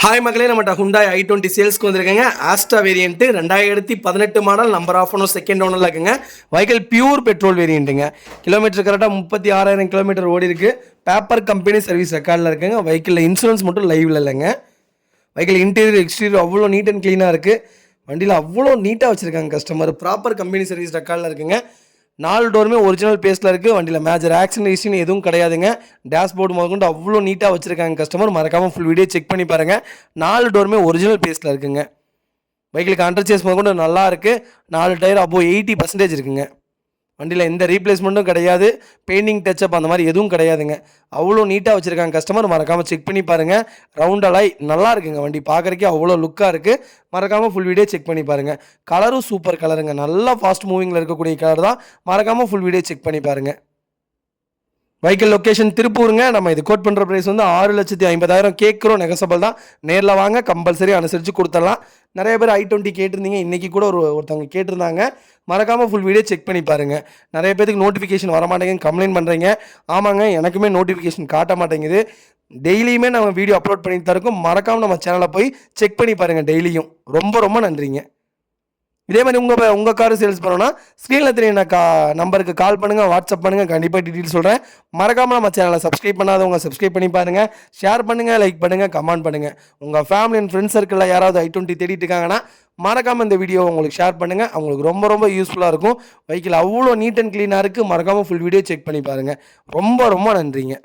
Hi மக்களே, நம்மகிட்ட Hyundai i20 சேல்ஸ்க்கு வந்திருக்கேங்க. Asta variant 2018 model, number of owner second ஓனரில் இருக்குங்க. வெஹிக்கிள் பியூர் பெட்ரோல் வேரியண்ட்டுங்க. கிலோமீட்டர் கரெக்டாக 36,000 கிலோமீட்டர் ஓடி இருக்கு. பேப்பர் கம்பெனி சர்வீஸ் ரெக்கார்டில் இருக்குங்க. வெஹிக்கிளில் இன்சூரன்ஸ் மட்டும் லைவில் இல்லைங்க. வெஹிக்கிள் இன்டீரியர் எக்ஸ்டீரியர் அவ்வளோ நீட் அண்ட் க்ளீனாக இருக்குது. வண்டியில் அவ்வளோ நீட்டாக வச்சுருக்காங்க கஸ்டமர். ப்ராப்பர் கம்பெனி சர்வீஸ் ரெக்கார்டில் இருக்குங்க. 4 டோருமே ஒரிஜினல் பேஸில் இருக்குது. வண்டியில் மேஜர் ஆக்சிடென்ட் ஹிஸ்ட்ரி எதுவும் கிடையாதுங்க. டேஷ்போர்டு முதற்கொண்டு அவ்வளோ நீட்டாக வச்சுருக்காங்க கஸ்டமர். மறக்காமல் ஃபுல் வீடியோ செக் பண்ணி பாருங்கள். 4 டோருமே ஒரிஜினல் பேஸில் இருக்குங்க. பைக்கில் அண்டர் சேஸ் முதற்கொண்டு நல்லா இருக்குது. 4 டயர் அபோவ் 80% இருக்குங்க. வண்டியில் எந்த ரீப்ளேஸ்மெண்ட்டும் கிடையாது. பெயிண்டிங் டச்சப் அந்த மாதிரி எதுவும் கிடையாதுங்க. அவ்வளோ நீட்டாக வச்சுருக்காங்க கஸ்டமர். மறக்காமல் செக் பண்ணி பாருங்கள். ரவுண்ட் அலாய் நல்லா இருக்குங்க. வண்டி பார்க்குறக்கே அவ்வளோ லுக்காக இருக்குது. மறக்காமல் ஃபுல் வீடியோ செக் பண்ணி பாருங்கள். கலரும் சூப்பர் கலருங்க. நல்லா ஃபாஸ்ட் மூவிங்கில் இருக்கக்கூடிய கலர் தான். மறக்காமல் ஃபுல் வீடியோ செக் பண்ணி பாருங்கள். வெஹிக்கிள் லொக்கேஷன் திருப்பூருங்க. நம்ம இது கோட் பண்ணுற ப்ரைஸ் வந்து 6,50,000 கேட்குறோம். நெகசபிள் தான். நேரில் வாங்க, கம்பல்சரி அனுசரித்து கொடுத்துடலாம். நிறைய பேர் i20 கேட்டிருந்தீங்க. இன்றைக்கி கூட ஒருத்தவங்க கேட்டிருந்தாங்க. மறக்காமல் ஃபுல் வீடியோ செக் பண்ணி பாருங்கள். நிறைய பேருக்கு நோட்டிஃபிகேஷன் வர மாட்டேங்குன்னு கம்ப்ளைண்ட் பண்ணுறீங்க. ஆமாங்க, எனக்குமே நோட்டிஃபிகேஷன் காட்ட மாட்டேங்குது. டெய்லியுமே நம்ம வீடியோ அப்லோட் பண்ணிட்டு தான் இருக்கோம். மறக்காமல் நம்ம சேனலை போய் செக் பண்ணி பாருங்கள் டெய்லியும். ரொம்ப ரொம்ப நன்றிங்க. இதே மாதிரி உங்கள் கார் சேல்ஸ் பண்ணணும்னா ஸ்க்ரீனில் தெரியும் நம்பருக்கு கால் பண்ணுங்கள், வாட்ஸ்அப் பண்ணுங்கள். கண்டிப்பாக டீட்டெயில் சொல்கிறேன். மறக்காமல் நம்ம சேனலை சப்ஸ்கிரைப் பண்ணாதவங்க சப்ஸ்கிரைப் பண்ணி பாருங்கள். ஷேர் பண்ணுங்கள், லைக் பண்ணுங்கள், கமெண்ட் பண்ணுங்கள். உங்கள் ஃபேமிலி அண்ட் ஃப்ரெண்ட்ஸ் சர்க்கிளில் யாராவது i20 தேடிட்டு இருக்காங்கன்னா மறக்காமல் இந்த வீடியோ உங்களுக்கு ஷேர் பண்ணுங்கள். அவங்களுக்கு ரொம்ப ரொம்ப யூஸ்ஃபுல்லாக இருக்கும். வெஹிக்கிள் அவ்வளோ நீட் அண்ட் க்ளீனாக இருக்குது. மறக்காமல் ஃபுல் வீடியோ செக் பண்ணி பாருங்கள். ரொம்ப ரொம்ப நன்றிங்க.